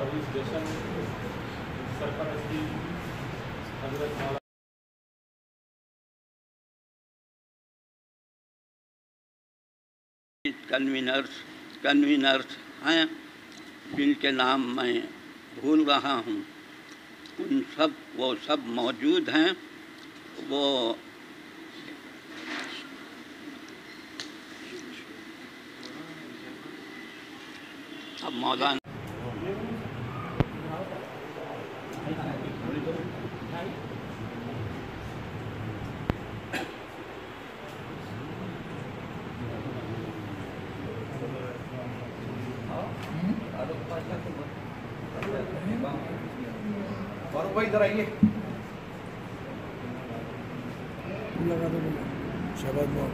اور اس جشن سرپرستی حضرت مولانا کنوینرز ہیں جن کے نام میں بھول رہا ہوں، وہ سب موجود ہیں. وہ اب مولانا فاروق بھائی ادھر آئیے. لگا دو شہباز میں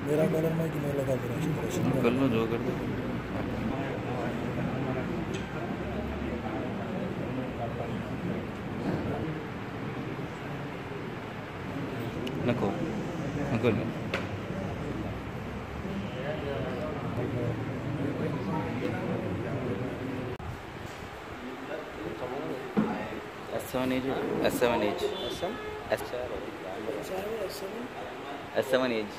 میرا کلر میں کہ میں لگا دے رہا کر لو جو کر دو. نکو نکو S7 age.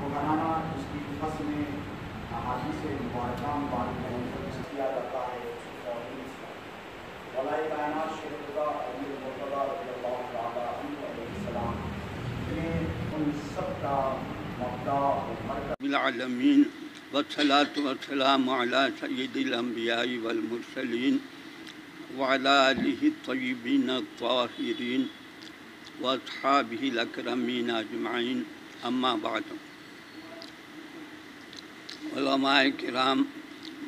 مولانا اس کی فصل میں احادیث مبارکہ کیا جاتا ہے. ولاء کائنات شیخ خدا علی مرتضیٰ رضی اللہ تعالیٰ عنہ علیہ السلام نے ان سب کا مبدا و مرکز العالمین والصلاة والسلام علی سید الانبیاء والمرسلین وعلی آلہ الطیبین الطاہرین واصحابہ الاکرمین اجمعین. اما بعد، علماء کرام،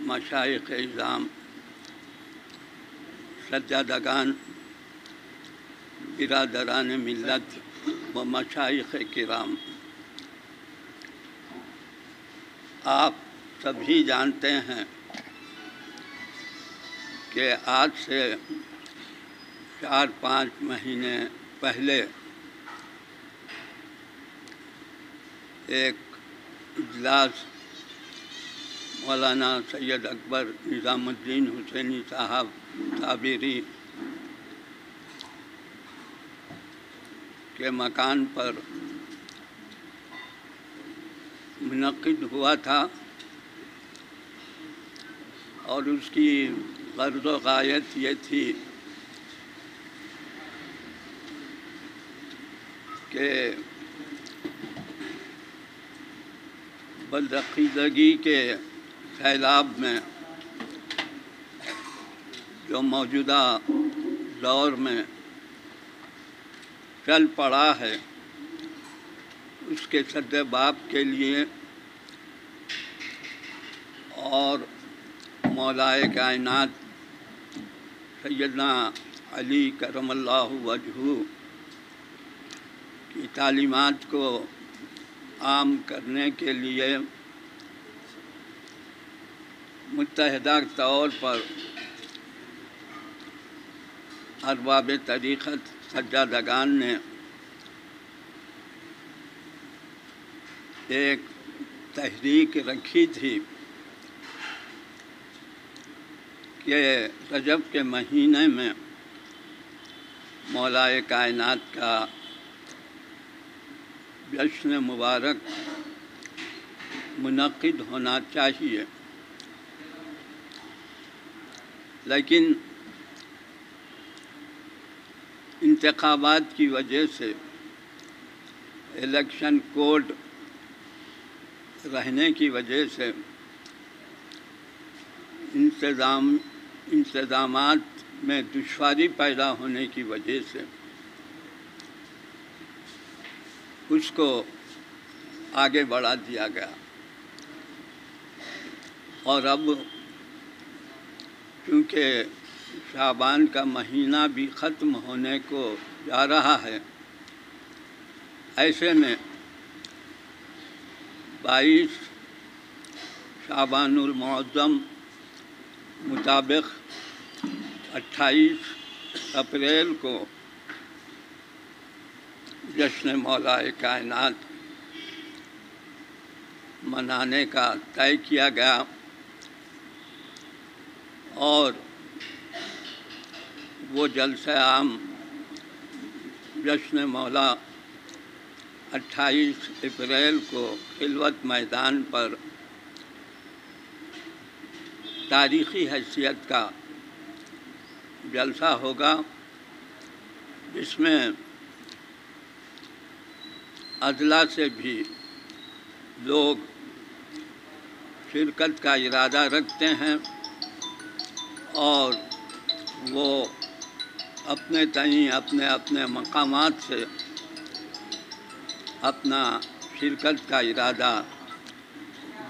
مشائخ اعظام، سجادگان، برادران ملت و مشائخ کرام، آپ سبھی جانتے ہیں کہ آج سے 4-5 مہینے پہلے ایک اجلاس مولانا سید اکبر نظام الدین حسینی صاحب صابری کے مکان پر منعقد ہوا تھا، اور اس کی غرض و غایت یہ تھی کہ بدعقیدگی کے سیلاب میں جو موجودہ دور میں چل پڑا ہے، اس کے سد باب کے لیے اور مولائے کائنات سیدنا علی کرم اللہ وجہہ کی تعلیمات کو عام کرنے کے لیے متحدہ طور پر ارباب طریقت سجادگان نے ایک تحریک رکھی تھی کہ رجب کے مہینے میں مولائے کائنات کا جشن مبارک منعقد ہونا چاہیے. لیکن انتخابات کی وجہ سے، الیکشن کوڈ رہنے کی وجہ سے، انتظامات میں دشواری پیدا ہونے کی وجہ سے اس کو آگے بڑھا دیا گیا. اور اب چونکہ شعبان کا مہینہ بھی ختم ہونے کو جا رہا ہے، ایسے میں 22 شعبان المعظم مطابق 28 اپریل کو جشن مولا کائنات منانے کا طے کیا گیا، اور وہ جلسہ عام جشن مولا 28 اپریل کو خلوت میدان پر تاریخی حیثیت کا جلسہ ہوگا، جس میں اضلاع سے بھی لوگ شرکت کا ارادہ رکھتے ہیں، اور وہ اپنے تئیں اپنے اپنے مقامات سے اپنا شرکت کا ارادہ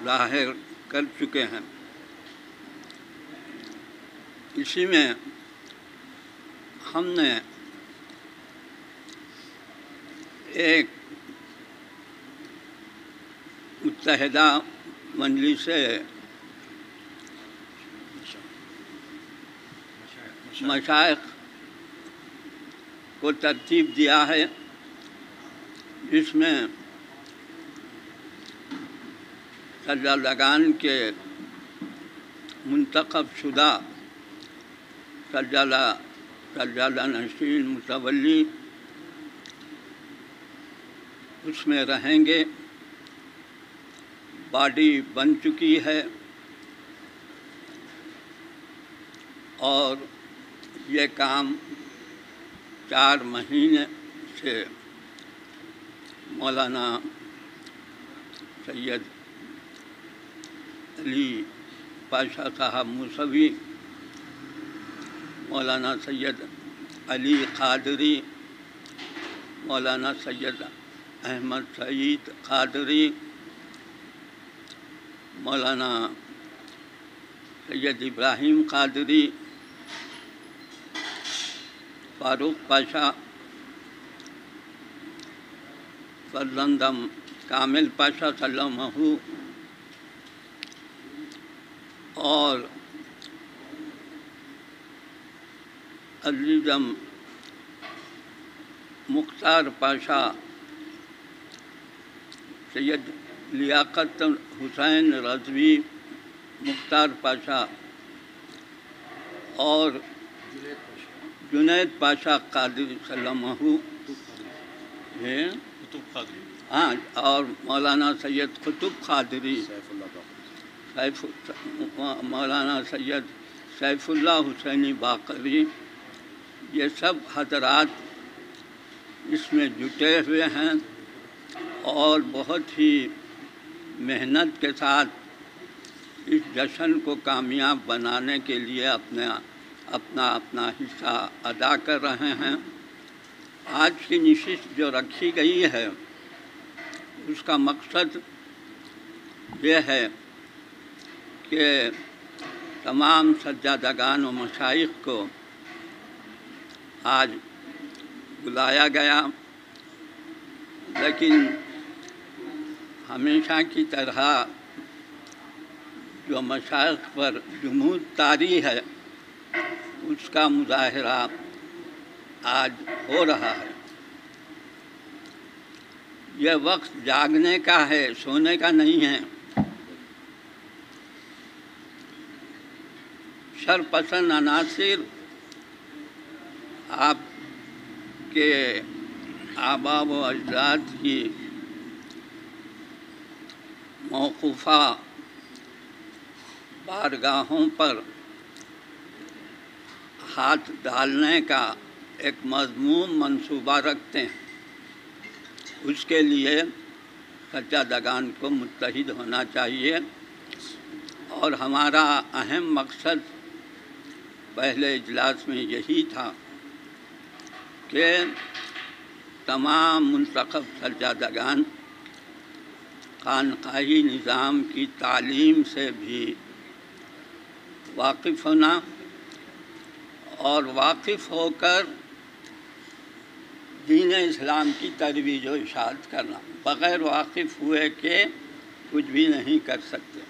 ظاہر کر چکے ہیں۔ اسی میں ہم نے ایک متحدہ مجلس مشائخ کو ترتیب دیا ہے، جس میں سجادگان کے منتخب شدہ سجادہ نشین متولی اس میں رہیں گے۔ باڈی بن چکی ہے، اور یہ کام 4 مہینے سے مولانا سید علی پاشا صاحب موسوی، مولانا سید علی قادری، مولانا سید احمد سعید قادری، مولانا سید ابراہیم قادری، فاروق پاشا، فرزندم کامل پاشا سلمہ، اور عزیزم مختار پاشا، سید لیاقت حسین رضوی مختار پاشا، اور جنید پاشا قادری سلمہ، ہاں، اور مولانا سید قطب قادری، مولانا سید سیف اللہ حسینی باقری، یہ سب حضرات اس میں جٹے ہوئے ہیں، اور بہت ہی محنت کے ساتھ اس جشن کو کامیاب بنانے کے لیے اپنا حصہ ادا کر رہے ہیں۔ آج کی نشست جو رکھی گئی ہے، اس کا مقصد یہ ہے کہ تمام سجادگان و مشائخ کو آج بلایا گیا، لیکن ہمیشہ کی طرح جو مشائخ پر جمود طاری ہے، اس کا مظاہرہ آج ہو رہا ہے۔ یہ وقت جاگنے کا ہے، سونے کا نہیں ہے۔ شرپسند عناصر آپ کے آباء و اجداد کی موقوفہ بارگاہوں پر ہاتھ ڈالنے کا ایک مضمون منصوبہ رکھتے ہیں۔ اس کے لیے سجادگان کو متحد ہونا چاہیے، اور ہمارا اہم مقصد پہلے اجلاس میں یہی تھا کہ تمام منتخب سجادگان خانقاہی نظام کی تعلیم سے بھی واقف ہونا، اور واقف ہو کر دین اسلام کی ترویج و اشاعت کرنا۔ بغیر واقف ہوئے کہ کچھ بھی نہیں کر سکتے۔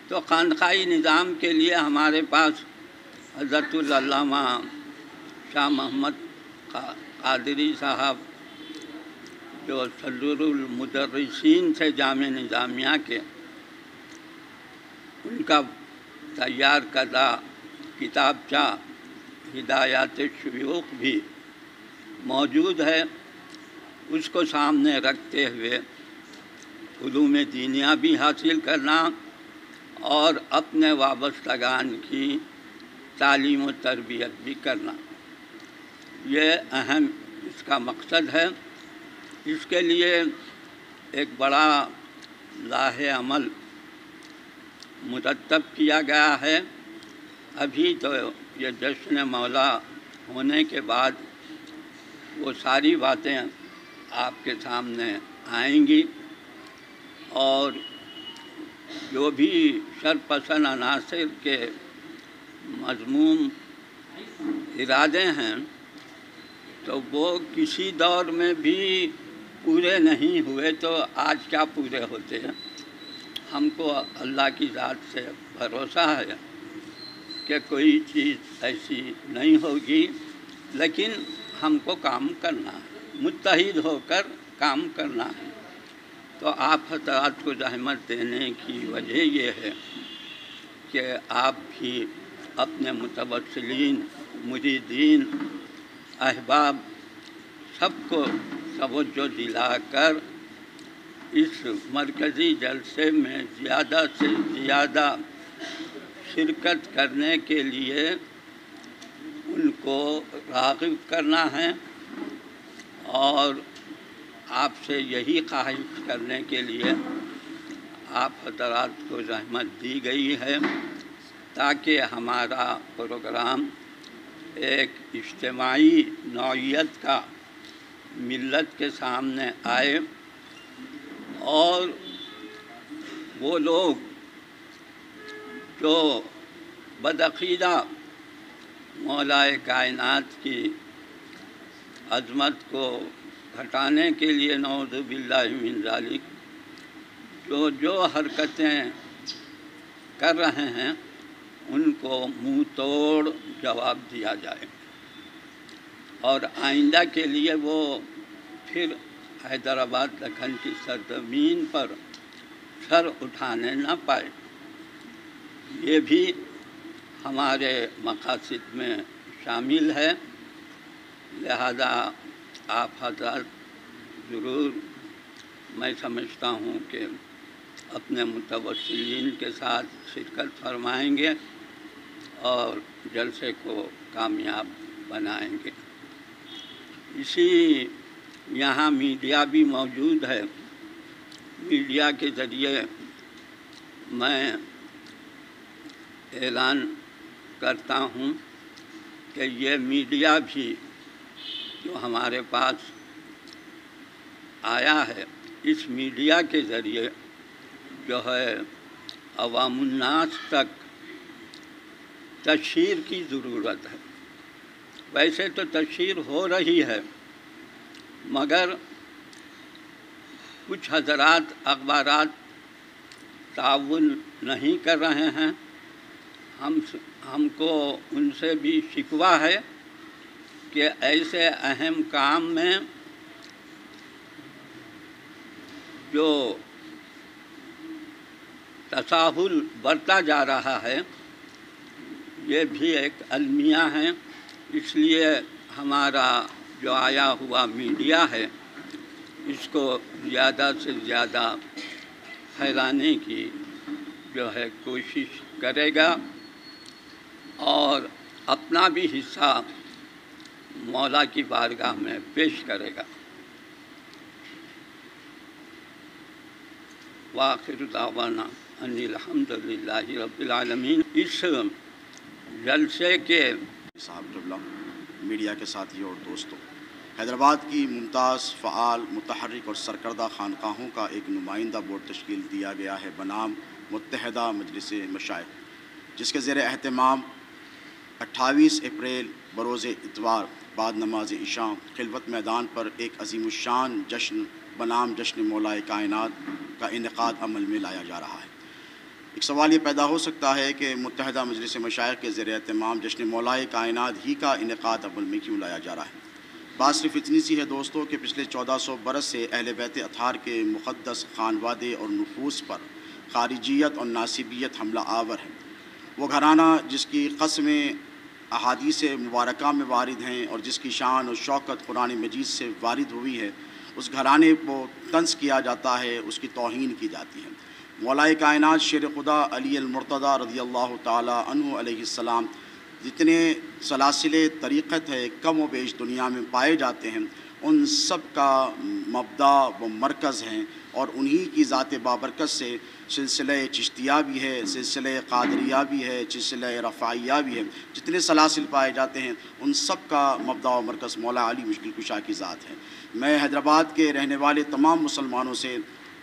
تو خانقاہی نظام کے لیے ہمارے پاس حضرت العلامہ شاہ محمد قادری صاحب جو صدر المدرسین سے جامعہ نظامیہ کے، ان کا تیار کردہ کتابچہ ہدایات شیوخ بھی موجود ہے، اس کو سامنے رکھتے ہوئے علوم دینیہ بھی حاصل کرنا اور اپنے وابستگان کی تعلیم و تربیت بھی کرنا، یہ اہم اس کا مقصد ہے۔ اس کے لیے ایک بڑا لاہ عمل مرتب کیا گیا ہے۔ ابھی تو یہ جشن مولا ہونے کے بعد وہ ساری باتیں آپ کے سامنے آئیں گی، اور جو بھی شرپسند عناصر کے مضمون ارادے ہیں تو وہ کسی دور میں بھی پورے نہیں ہوئے، تو آج کیا پورے ہوتے ہیں۔ ہم کو اللہ کی ذات سے بھروسہ ہے کہ کوئی چیز ایسی نہیں ہوگی، لیکن ہم کو کام کرنا ہے، متحد ہو کر کام کرنا ہے۔ تو آپ حضرات کو زحمت دینے کی وجہ یہ ہے کہ آپ بھی اپنے متوسلین، مریدین، احباب سب کو توجہ دلا کر اس مرکزی جلسے میں زیادہ سے زیادہ شرکت کرنے کے لیے ان کو راغب کرنا ہے، اور آپ سے یہی خواہش کرنے کے لیے آپ حضرات کو زحمت دی گئی ہے تاکہ ہمارا پروگرام ایک اجتماعی نوعیت کا ملت کے سامنے آئے، اور وہ لوگ جو بدعقیدہ مولائے کائنات کی عظمت کو گھٹانے کے لیے نعوذ باللہ من ذالک جو حرکتیں کر رہے ہیں، ان کو منہ توڑ جواب دیا جائے، اور آئندہ کے لیے وہ پھر حیدرآباد دکن کی سرزمین پر سر اٹھانے نہ پائے۔ یہ بھی ہمارے مقاصد میں شامل ہے، لہذا آپ حضرات ضرور، میں سمجھتا ہوں کہ اپنے متوسلین کے ساتھ شرکت فرمائیں گے اور جلسے کو کامیاب بنائیں گے۔ اسی یہاں میڈیا بھی موجود ہے، میڈیا کے ذریعے میں اعلان کرتا ہوں کہ یہ میڈیا بھی جو ہمارے پاس آیا ہے، اس میڈیا کے ذریعے جو ہے عوام الناس تک تشہیر کی ضرورت ہے۔ ویسے تو تشہیر ہو رہی ہے، مگر کچھ حضرات اخبارات تعاون نہیں کر رہے ہیں۔ ہم کو ان سے بھی شکوہ ہے کہ ایسے اہم کام میں جو تساہل برتا جا رہا ہے، یہ بھی ایک المیہ ہے۔ اس لیے ہمارا جو آیا ہوا میڈیا ہے، اس کو زیادہ سے زیادہ پھیلانے کی جو ہے کوشش کرے گا، اور اپنا بھی حصہ مولا کی بارگاہ میں پیش کرے گا۔ وآخر دعوانا ان الحمد للہ رب العالمین۔ اس جلسے کے صاحب قبلہ، میڈیا کے ساتھیوں اور دوستوں، حیدرآباد کی ممتاز، فعال، متحرک اور سرکردہ خانقاہوں کا ایک نمائندہ بورڈ تشکیل دیا گیا ہے بنام متحدہ مجلس مشائخ، جس کے زیر اہتمام 28 اپریل بروز اتوار بعد نماز عشاء خلوت میدان پر ایک عظیم الشان جشن بنام جشن مولا کائنات کا انعقاد عمل میں لایا جا رہا ہے۔ ایک سوال یہ پیدا ہو سکتا ہے کہ متحدہ مجلس مشائخ کے زیر اہتمام جشن مولائے کائنات ہی کا انعقاد عمل میں کیوں لایا جا رہا ہے؟ بات صرف اتنی سی ہے دوستو کہ پچھلے 1400 برس سے اہل بیت اطہار کے مقدس خانوادے اور نفوس پر خارجیت اور ناصبیت حملہ آور ہے۔ وہ گھرانہ جس کی قسمیں احادیث مبارکہ میں وارد ہیں اور جس کی شان اور شوکت قرآن مجید سے وارد ہوئی ہے، اس گھرانے کو طنز کیا جاتا ہے، اس کی توہین کی جاتی ہے۔ مولائے کائنات شیر خدا علی المرتضیٰ رضی اللہ تعالی عنہ علیہ السلام جتنے سلاسل طریقت ہے کم و بیش دنیا میں پائے جاتے ہیں، ان سب کا مبدا و مرکز ہیں، اور انہی کی ذات بابرکت سے سلسلہ چشتیہ بھی ہے، سلسلہ قادریہ بھی ہے، سلسلہ رفاعیہ بھی ہے، جتنے سلاسل پائے جاتے ہیں ان سب کا مبدا و مرکز مولا علی مشکل کشا کی ذات ہے۔ میں حیدرآباد کے رہنے والے تمام مسلمانوں سے،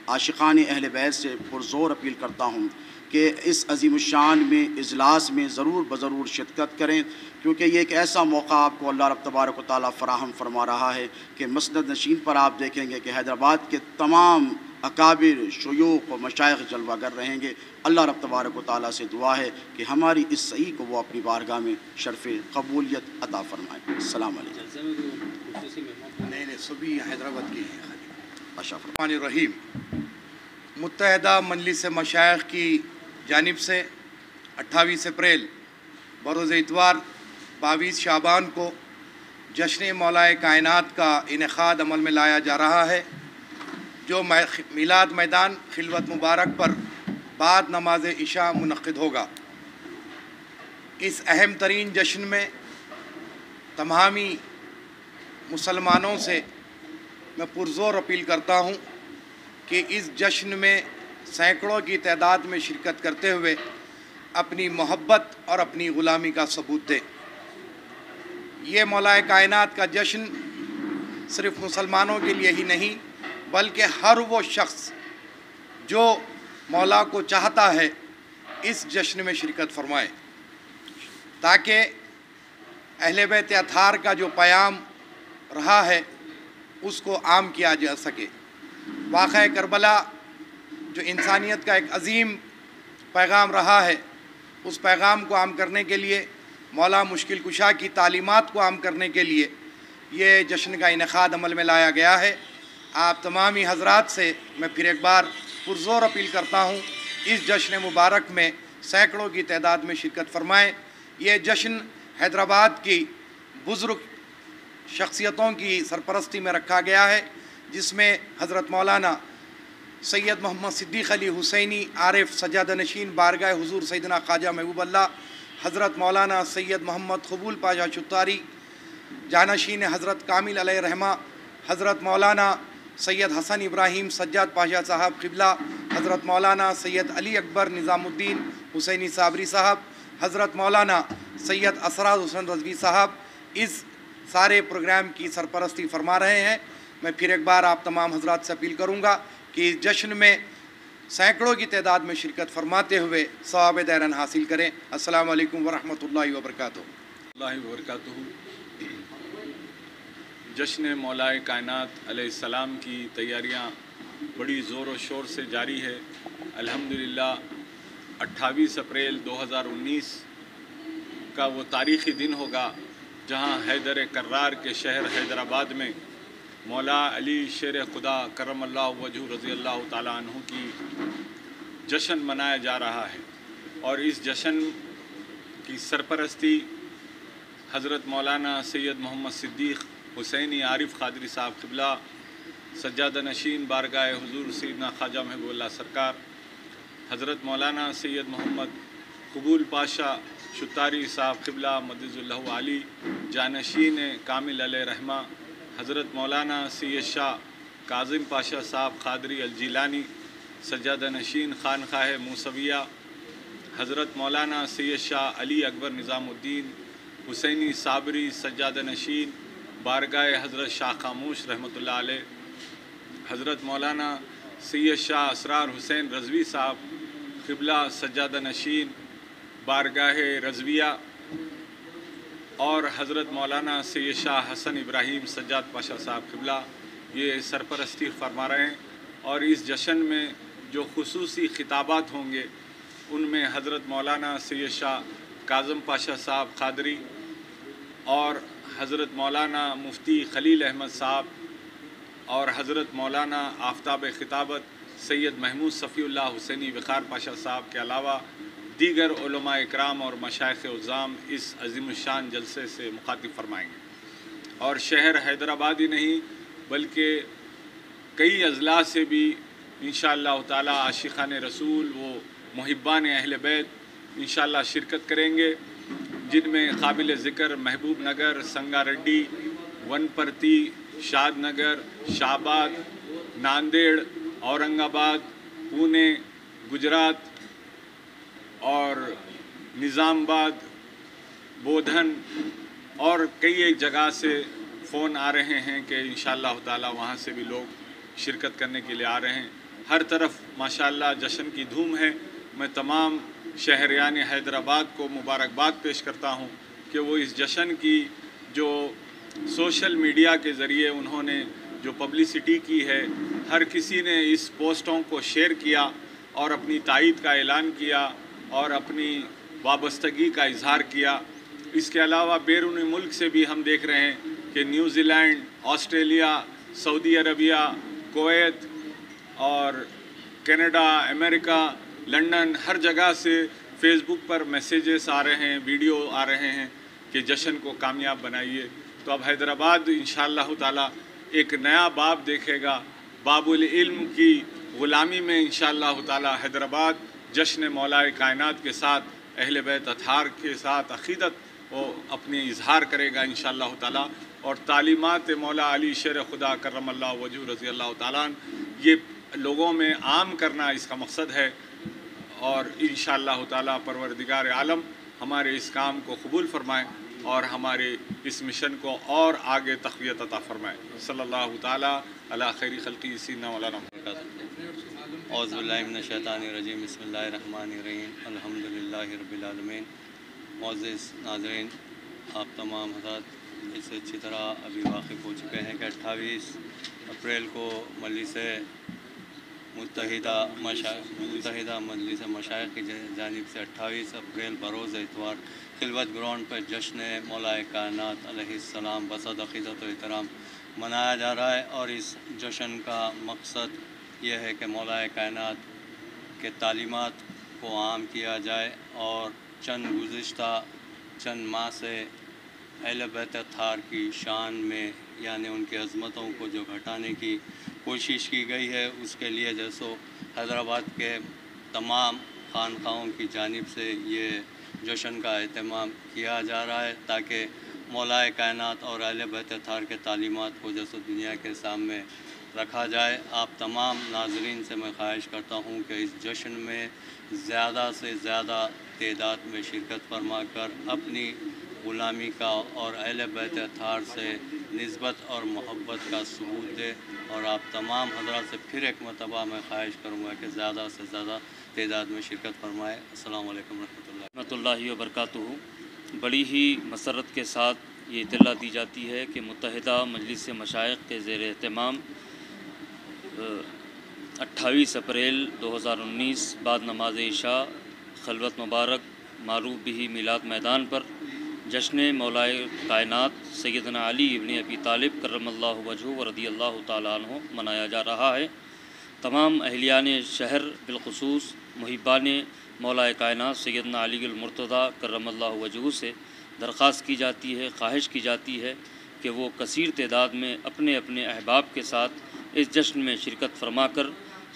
عاشقان اہل بیت سے پرزور اپیل کرتا ہوں کہ اس عظیم الشان میں اجلاس میں ضرور شرکت کریں، کیونکہ یہ ایک ایسا موقع آپ کو اللہ رب تبارک و تعالیٰ فراہم فرما رہا ہے کہ مسند نشین پر آپ دیکھیں گے کہ حیدرآباد کے تمام اکابر شیوخ و مشائخ جلوہ گر رہیں گے۔ اللہ رب تبارک و تعالیٰ سے دعا ہے کہ ہماری اس صحیح کو وہ اپنی بارگاہ میں شرف قبولیت عطا فرمائے۔ السلام علیکم۔ نہیں سبھی حیدرآباد کے ہیں۔ اشرف الرحمن الرحیم۔ متحدہ مجلس مشائخ کی جانب سے 28 اپریل بروز اتوار 22 شعبان کو جشن مولائے کائنات کا انعقاد عمل میں لایا جا رہا ہے، جو میلاد میدان خلوت مبارک پر بعد نماز عشاء منعقد ہوگا۔ اس اہم ترین جشن میں تمامی مسلمانوں سے میں پرزور اپیل کرتا ہوں کہ اس جشن میں سینکڑوں کی تعداد میں شرکت کرتے ہوئے اپنی محبت اور اپنی غلامی کا ثبوت دیں۔ یہ مولائے کائنات کا جشن صرف مسلمانوں کے لیے ہی نہیں بلکہ ہر وہ شخص جو مولا کو چاہتا ہے اس جشن میں شرکت فرمائے، تاکہ اہل بیت اطہار کا جو پیام رہا ہے اس کو عام کیا جا سکے۔ واقعہ کربلا جو انسانیت کا ایک عظیم پیغام رہا ہے، اس پیغام کو عام کرنے کے لیے، مولا مشکل کشا کی تعلیمات کو عام کرنے کے لیے یہ جشن کا انعقاد عمل میں لایا گیا ہے۔ آپ تمامی حضرات سے میں پھر ایک بار پرزور اپیل کرتا ہوں، اس جشن مبارک میں سینکڑوں کی تعداد میں شرکت فرمائیں۔ یہ جشن حیدرآباد کی بزرگ شخصیتوں کی سرپرستی میں رکھا گیا ہے، جس میں حضرت مولانا سید محمد صدیق علی حسینی عارف سجادہ نشین بارگاہ حضور سیدنا خواجہ محبوب اللہ، حضرت مولانا سید محمد قبول پاشا شتاری جانشین حضرت کامل علیہ رحمہ، حضرت مولانا سید حسن ابراہیم سجاد پاشا صاحب قبلہ، حضرت مولانا سید علی اکبر نظام الدین حسینی صابری صاحب، حضرت مولانا سید اسرار حسن رضوی صاحب اس سارے پروگرام کی سرپرستی فرما رہے ہیں۔ میں پھر ایک بار آپ تمام حضرات سے اپیل کروں گا کہ اس جشن میں سینکڑوں کی تعداد میں شرکت فرماتے ہوئے ثواب دیرن حاصل کریں۔ السلام علیکم ورحمۃ اللہ وبرکاتہ۔ اللہ وبرکاتہ۔ جشن مولائے کائنات علیہ السلام کی تیاریاں بڑی زور و شور سے جاری ہے۔ الحمدللہ 28 اپریل 2019 کا وہ تاریخی دن ہوگا جہاں حیدر کرار کے شہر حیدرآباد میں مولا علی شیر خدا کرم اللہ وجہ رضی اللہ تعالیٰ عنہ کی جشن منایا جا رہا ہے، اور اس جشن کی سرپرستی حضرت مولانا سید محمد صدیق حسینی عارف قادری صاحب قبلہ، سجادہ نشین بارگاہ حضور سیدنا خواجہ محبوب اللہ سرکار، حضرت مولانا سید محمد قبول پاشا شتاری صاحب قبلہ مدد اللہ علی جانشین کامل علیہ رحمہ، حضرت مولانا سید شاہ کاظم پاشا صاحب قادری الجیلانی سجادہ نشین خانقاہ موسویہ، حضرت مولانا سید شاہ علی اکبر نظام الدین حسینی صابری سجادہ نشین بارگاہ حضرت شاہ خاموش رحمۃ اللہ علیہ، حضرت مولانا سید شاہ اسرار حسین رضوی صاحب قبلہ سجادہ نشین بارگاہ رضویہ، اور حضرت مولانا سید شاہ حسن ابراہیم سجاد پاشا صاحب قبلہ یہ سرپرستی فرما رہے ہیں۔ اور اس جشن میں جو خصوصی خطابات ہوں گے ان میں حضرت مولانا سید شاہ کاظم پاشا صاحب قادری اور حضرت مولانا مفتی خلیل احمد صاحب اور حضرت مولانا آفتاب خطابت سید محمود صفی اللہ حسینی وقار پاشا صاحب کے علاوہ دیگر علماء اکرام اور مشائخ عظام اس عظیم الشان جلسے سے مخاطب فرمائیں گے، اور شہر حیدرآباد ہی نہیں بلکہ کئی اضلاع سے بھی انشاءاللہ تعالی عاشقان رسول و محبان اہل بیت انشاءاللہ شرکت کریں گے، جن میں قابل ذکر محبوب نگر، سنگا ریڈی، ون پرتی، شاد نگر، شاہباد، ناندیڑ، اورنگ آباد، پونے، گجرات اور نظام آباد، بودھن اور کئی ایک جگہ سے فون آ رہے ہیں کہ انشاءاللہ تعالی وہاں سے بھی لوگ شرکت کرنے کے لیے آ رہے ہیں۔ ہر طرف ماشاءاللہ جشن کی دھوم ہے۔ میں تمام شہریان حیدرآباد کو مبارکباد پیش کرتا ہوں کہ وہ اس جشن کی جو سوشل میڈیا کے ذریعے انہوں نے جو پبلسٹی کی ہے، ہر کسی نے اس پوسٹوں کو شیئر کیا اور اپنی تائید کا اعلان کیا اور اپنی وابستگی کا اظہار کیا۔ اس کے علاوہ بیرون ملک سے بھی ہم دیکھ رہے ہیں کہ نیوزی لینڈ، آسٹریلیا، سعودی عربیہ، کویت اور کینیڈا، امریکہ، لنڈن، ہر جگہ سے فیس بک پر میسیجز آ رہے ہیں، ویڈیو آ رہے ہیں کہ جشن کو کامیاب بنائیے۔ تو اب حیدرآباد انشاءاللہ تعالی ایک نیا باب دیکھے گا، باب العلم کی غلامی میں انشاءاللہ تعالی حیدرآباد جشن مولا کائنات کے ساتھ، اہل بیت اطہار کے ساتھ عقیدت وہ اپنی اظہار کرے گا انشاءاللہ تعالی، اور تعلیمات مولا علی شیر خدا کرم اللہ وجہ رضی اللہ تعالیٰ یہ لوگوں میں عام کرنا اس کا مقصد ہے، اور انشاءاللہ تعالی پروردگار عالم ہمارے اس کام کو قبول فرمائے اور ہمارے اس مشن کو اور آگے تقویت عطا فرمائے۔ صلی اللہ تعالی علی خیر خلقی سیدنا مولانا اعوذ باللہ من الشیطان الرجیم، بسم اللہ الرحمن الرحیم، الحمدللہ رب العالمین۔ معزز ناظرین، آپ تمام حضرات اس سے اچھی طرح ابھی واقف ہو چکے ہیں کہ 28 اپریل کو مجلس متحدہ مجلس مشائخ کی جانب سے 28 اپریل بروز اتوار خلوت گراؤنڈ پر جشن مولا کائنات علیہ السلام بصد عقیدت و احترام منایا جا رہا ہے، اور اس جشن کا مقصد یہ ہے کہ مولا کائنات کے تعلیمات کو عام کیا جائے، اور گزشتہ چند ماہ سے اہل بیت اطہار کی شان میں یعنی ان کی عظمتوں کو جو گھٹانے کی کوشش کی گئی ہے، اس کے لیے جیسو حیدرآباد کے تمام خانقاہوں کی جانب سے یہ جشن کا اہتمام کیا جا رہا ہے، تاکہ مولا کائنات اور اہل بیت اطہار کے تعلیمات کو جیسو دنیا کے سامنے رکھا جائے۔ آپ تمام ناظرین سے میں خواہش کرتا ہوں کہ اس جشن میں زیادہ سے زیادہ تعداد میں شرکت فرما کر اپنی غلامی کا اور اہل بیت اطہار سے نسبت اور محبت کا ثبوت دے، اور آپ تمام حضرات سے پھر ایک مرتبہ میں خواہش کروں گا کہ زیادہ سے زیادہ تعداد میں شرکت فرمائے۔ السلام علیکم رحمۃ اللہ وبرکاتہ۔ بڑی ہی مسرت کے ساتھ یہ اطلاع دی جاتی ہے کہ متحدہ مجلس مشائخ کے زیر اہتمام 28 اپریل 2019 بعد نماز عشاء خلوت مبارک معروف بھی میلاد میدان پر جشن مولا کائنات سیدنا علی ابن ابی طالب کرم اللہ وجہہ و رضی اللہ تعالیٰ عنہ منایا جا رہا ہے۔ تمام اہلیان شہر بالخصوص محبان مولا کائنات سیدنا علی المرتضیٰ کرم اللہ وجہہ سے درخواست کی جاتی ہے، خواہش کی جاتی ہے کہ وہ کثیر تعداد میں اپنے اپنے احباب کے ساتھ اس جشن میں شرکت فرما کر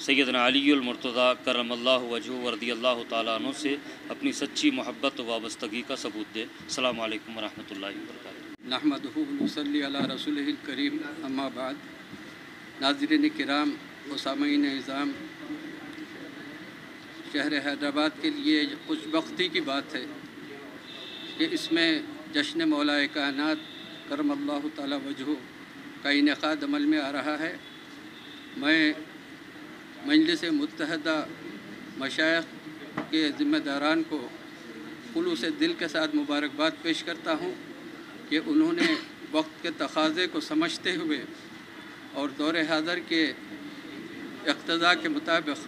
سیدنا علی المرتضیٰ کرم اللہ وجہہ و رضی اللہ تعالیٰ عنہ سے اپنی سچی محبت و وابستگی کا ثبوت دے۔ السلام علیکم ورحمۃ اللہ وبرکاتہ۔ نحمدہ و نصلی علی رسولہ الکریم، اما بعد۔ ناظرین کرام و سامعین اعظام، شہر حیدرآباد کے لیے خوش بختی کی بات ہے کہ اس میں جشن مولا کائنات کرم اللہ تعالی وجہہ کا انعقاد عمل میں آ رہا ہے۔ میں مجلس متحدہ مشائخ کے ذمہ داران کو خلوص دل کے ساتھ مبارکباد پیش کرتا ہوں کہ انہوں نے وقت کے تقاضے کو سمجھتے ہوئے اور دور حاضر کے اقتضاء کے مطابق